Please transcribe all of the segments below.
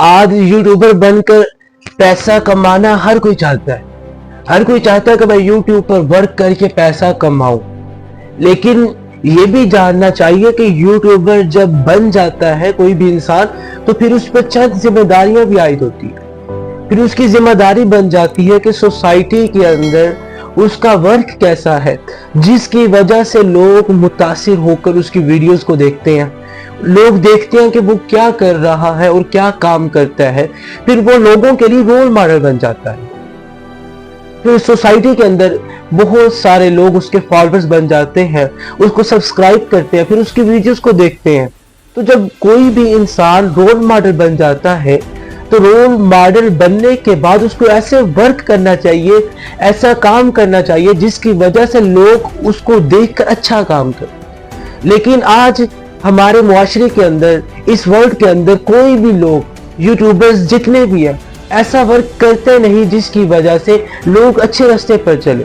आज यूट्यूबर बनकर पैसा कमाना हर कोई चाहता है। हर कोई चाहता है कि मैं यूट्यूब पर वर्क करके पैसा कमाऊं, लेकिन ये भी जानना चाहिए कि यूट्यूबर जब बन जाता है कोई भी इंसान, तो फिर उस पर चंद जिम्मेदारियां भी आयद होती है। फिर उसकी जिम्मेदारी बन जाती है कि सोसाइटी के अंदर उसका वर्क कैसा है, जिसकी वजह से लोग मुतासिर होकर उसकी वीडियोस को देखते हैं। लोग देखते हैं कि वो क्या कर रहा है और क्या काम करता है, फिर वो लोगों के लिए रोल मॉडल बन जाता है। फिर सोसाइटी के अंदर बहुत सारे लोग उसके फॉलोअर्स बन जाते हैं, उसको सब्सक्राइब करते हैं, फिर उसकी वीडियोस को देखते हैं। तो जब कोई भी इंसान रोल मॉडल बन जाता है, तो रोल मॉडल बनने के बाद उसको ऐसे वर्क करना चाहिए, ऐसा काम करना चाहिए जिसकी वजह से लोग उसको देखकर अच्छा काम करें। लेकिन आज हमारे मुआशरे के अंदर, इस वर्ल्ड के अंदर कोई भी लोग, यूट्यूबर्स जितने भी हैं, ऐसा वर्क करते नहीं जिसकी वजह से लोग अच्छे रास्ते पर चले।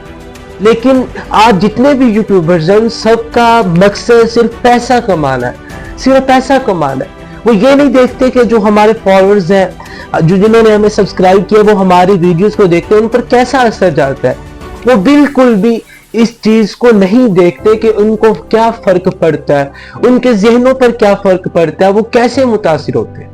लेकिन आज जितने भी यूट्यूबर्स हैं, सबका मकसद सिर्फ पैसा कमाना है, सिर्फ पैसा कमाना है। वो ये नहीं देखते कि जो हमारे फॉलोअर्स हैं, जो जिन्होंने हमें सब्सक्राइब किया, वो हमारी वीडियोस को देखते हैं, उन पर कैसा असर जाता है। वो बिल्कुल भी इस चीज को नहीं देखते कि उनको क्या फर्क पड़ता है, उनके जहनों पर क्या फर्क पड़ता है, वो कैसे मुतासिर होते हैं।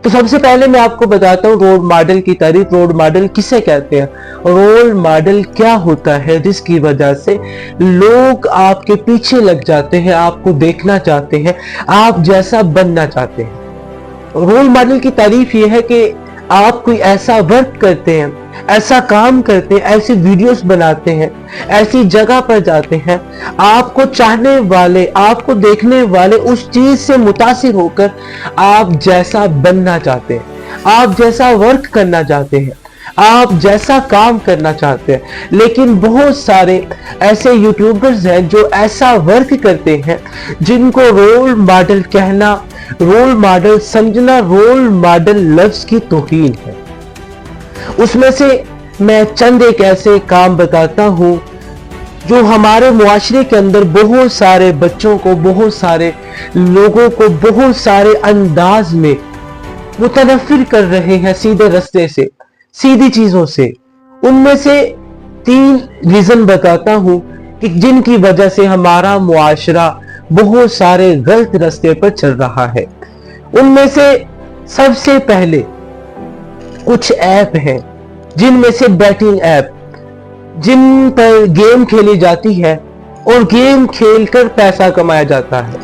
तो सबसे पहले मैं आपको बताता हूँ रोल मॉडल की तारीफ। रोल मॉडल किसे कहते हैं? रोल मॉडल क्या होता है जिसकी वजह से लोग आपके पीछे लग जाते हैं, आपको देखना चाहते हैं, आप जैसा बनना चाहते हैं। रोल मॉडल की तारीफ यह है कि आप कोई ऐसा वर्क करते हैं, ऐसा काम करते हैं, ऐसी वीडियोस बनाते हैं, ऐसी जगह पर जाते हैं, आपको चाहने वाले, आपको देखने वाले उस चीज से मुतासिर होकर आप जैसा बनना चाहते हैं, आप जैसा वर्क करना चाहते हैं, आप जैसा काम करना चाहते हैं। लेकिन बहुत सारे ऐसे यूट्यूबर्स हैं जो ऐसा वर्क करते हैं जिनको रोल मॉडल कहना, रोल मॉडल समझना, रोल मॉडल लफ्ज की तौहीन है। उसमें से मैं चंद एक ऐसे काम बताता हूं जो हमारे मुआशरे के अंदर बहुत सारे बच्चों को, बहुत सारे लोगों को बहुत सारे अंदाज में मुतनफिर कर रहे हैं सीधे रास्ते से, सीधी चीजों से। उनमें से 3 रीजन बताता हूं कि जिनकी वजह से हमारा मुआशरा बहुत सारे गलत रास्ते पर चल रहा है। उनमें से सबसे पहले कुछ ऐप हैं, जिनमें से बैटिंग ऐप, जिन पर गेम खेली जाती है और गेम खेलकर पैसा कमाया जाता है।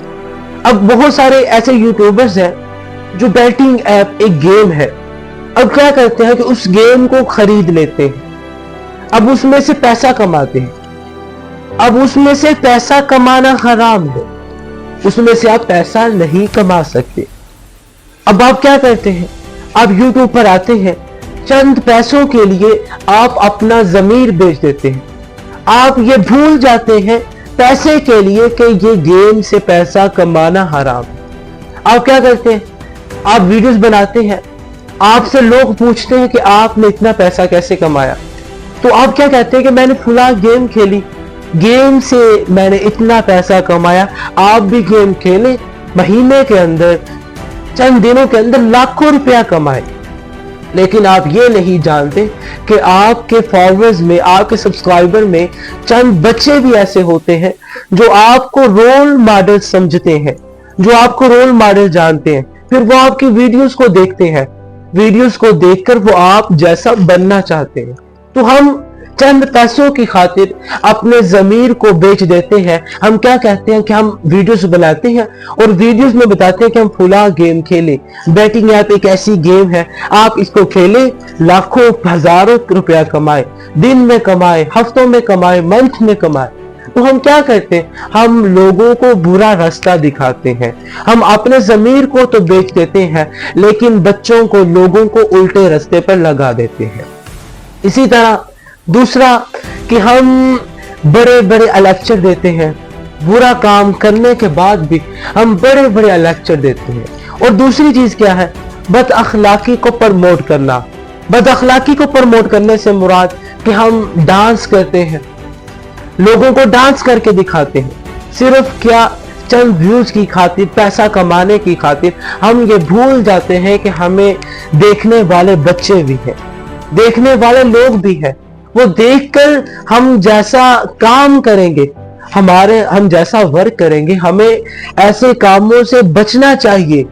अब बहुत सारे ऐसे यूट्यूबर्स हैं जो बैटिंग ऐप एक गेम है, अब क्या करते हैं कि उस गेम को खरीद लेते हैं, अब उसमें से पैसा कमाते हैं। अब उसमें से पैसा कमाना हराम है, उसमें से आप पैसा नहीं कमा सकते। अब आप क्या करते हैं? आप यूट्यूब पर आते हैं, चंद पैसों के लिए आप अपना ज़मीर बेच देते हैं। आप ये भूल जाते हैं पैसे के लिए कि ये गेम से पैसा कमाना हराम है। आप क्या करते हैं? आप वीडियोस बनाते हैं, आपसे लोग पूछते हैं कि आपने इतना पैसा कैसे कमाया। तो आप क्या कहते हैं कि मैंने फुला गेम खेली, गेम से मैंने इतना पैसा कमाया। आप भी गेम खेले, महीने के अंदर, चंद दिनों के अंदर लाखों रुपया कमाए। लेकिन आप ये नहीं जानते कि आपके फॉलोअर्स में, आपके सब्सक्राइबर में चंद बच्चे भी ऐसे होते हैं जो आपको रोल मॉडल समझते हैं, जो आपको रोल मॉडल जानते हैं। फिर वो आपकी वीडियोस को देखते हैं, वीडियोस को देखकर वो आप जैसा बनना चाहते हैं। तो हम चंद पैसों की खातिर अपने ज़मीर को बेच देते हैं। हम क्या कहते हैं कि हम वीडियोस बनाते हैं और वीडियोस में बताते हैं कि हम फुला गेम खेले। बैटिंग ऐप एक ऐसी गेम है, आप इसको खेले, लाखों हजारों रुपया कमाए, दिन में कमाए, हफ्तों में कमाए, मंथ में कमाए। तो हम क्या करते हैं? हम लोगों को बुरा रास्ता दिखाते हैं। हम अपने ज़मीर को तो बेच देते हैं, लेकिन बच्चों को, लोगों को उल्टे रास्ते पर लगा देते हैं। इसी तरह दूसरा कि हम बड़े बड़े लेक्चर देते हैं, बुरा काम करने के बाद भी हम बड़े बड़े लेक्चर देते हैं। और दूसरी चीज क्या है? बद अखलाकी को प्रमोट करना। बद अखलाकी को प्रमोट करने से मुराद कि हम डांस करते हैं, लोगों को डांस करके दिखाते हैं। सिर्फ क्या? चंद व्यूज की खातिर, पैसा कमाने की खातिर हम ये भूल जाते हैं कि हमें देखने वाले बच्चे भी हैं, देखने वाले लोग भी हैं। वो देखकर हम जैसा काम करेंगे, हम जैसा वर्क करेंगे, हमें ऐसे कामों से बचना चाहिए,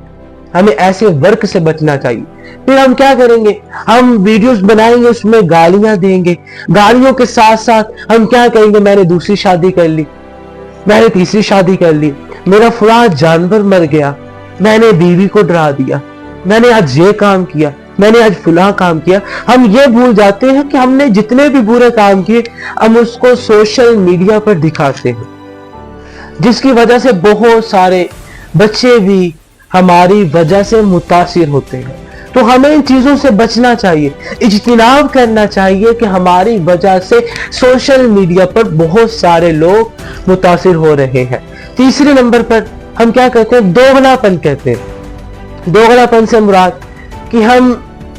हमें ऐसे वर्क से बचना चाहिए। फिर हम क्या करेंगे, हम वीडियोस बनाएंगे, उसमें गालियां देंगे, गालियों के साथ साथ हम क्या कहेंगे, मैंने दूसरी शादी कर ली, मैंने तीसरी शादी कर ली, मेरा फलां जानवर मर गया, मैंने बीवी को डरा दिया, मैंने आज ये काम किया, मैंने आज फलां काम किया। हम ये भूल जाते हैं कि हमने जितने भी बुरे काम किए हम उसको सोशल मीडिया पर दिखाते हैं, जिसकी वजह से बहुत सारे बच्चे भी हमारी वजह से मुतासिर होते हैं। तो हमें इन चीजों से बचना चाहिए, इज्तिनाब करना चाहिए कि हमारी वजह से सोशल मीडिया पर बहुत सारे लोग मुतासिर हो रहे हैं। तीसरे नंबर पर हम क्या कहते हैं, दोगलापन कहते हैं। दोगलापन से मुराद कि हम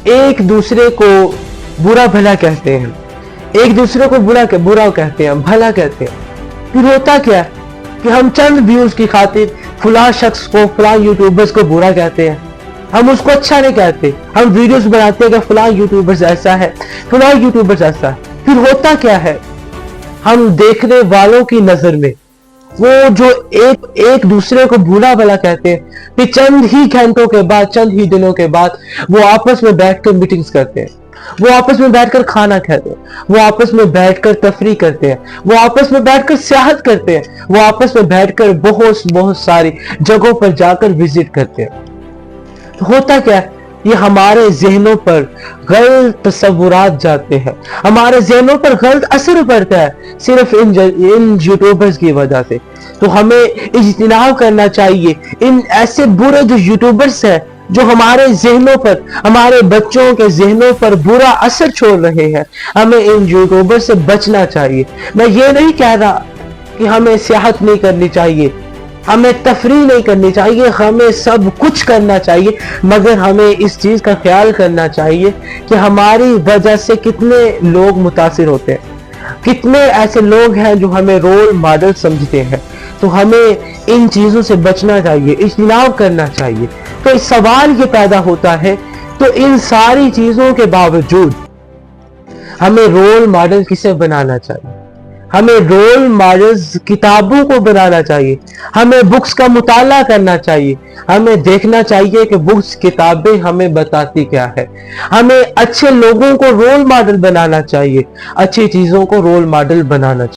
एक दूसरे को बुरा भला कहते हैं, एक दूसरे को बुरा कहते हैं, भला कहते हैं। फिर होता क्या है कि हम चंद व्यूज की खातिर फलां शख्स को, फलां यूट्यूबर्स को बुरा कहते हैं, हम उसको अच्छा नहीं कहते। हम वीडियोस बनाते हैं कि फलां यूट्यूबर्स ऐसा है, फलां यूट्यूबर्स ऐसा है। फिर होता क्या है, हम देखने वालों की नजर में वो जो एक दूसरे को बुरा भला कहते हैं, फिर चंद ही घंटों के बाद, चंद ही दिनों के बाद वो आपस में बैठकर मीटिंग्स करते हैं, वो आपस में बैठकर खाना खाते हैं, वो आपस में बैठकर तफरी करते हैं, वो आपस में बैठकर सियाहत करते हैं, वो आपस में बैठकर बहुत सारी जगहों पर जाकर विजिट करते हैं। तो होता क्या है, ये हमारे जहनों पर गलत तस्वुरात जाते हैं, हमारे जहनों पर गलत असर पड़ता है सिर्फ इन यूट्यूबर्स की वजह से। तो हमें इज्तिनाब करना चाहिए इन ऐसे बुरे जो यूट्यूबर्स हैं, जो हमारे जहनों पर, हमारे बच्चों के जहनों पर बुरा असर छोड़ रहे हैं। हमें इन यूट्यूबर से बचना चाहिए। मैं ये नहीं कह रहा कि हमें सियाहत नहीं करनी चाहिए, हमें तफरी नहीं करनी चाहिए, हमें सब कुछ करना चाहिए, मगर हमें इस चीज का ख्याल करना चाहिए कि हमारी वजह से कितने लोग मुतासिर होते हैं, कितने ऐसे लोग हैं जो हमें रोल मॉडल समझते हैं। तो हमें इन चीजों से बचना चाहिए, इज्तिनाब करना चाहिए। तो इस सवाल ये पैदा होता है, तो इन सारी चीजों के बावजूद हमें रोल मॉडल किसे बनाना चाहिए? हमें रोल मॉडल्स किताबों को बनाना चाहिए, हमें बुक्स का मुताला करना चाहिए, हमें देखना चाहिए कि बुक्स, किताबें हमें बताती क्या है। हमें अच्छे लोगों को रोल मॉडल बनाना चाहिए, अच्छी चीजों को रोल मॉडल बनाना चाहिए।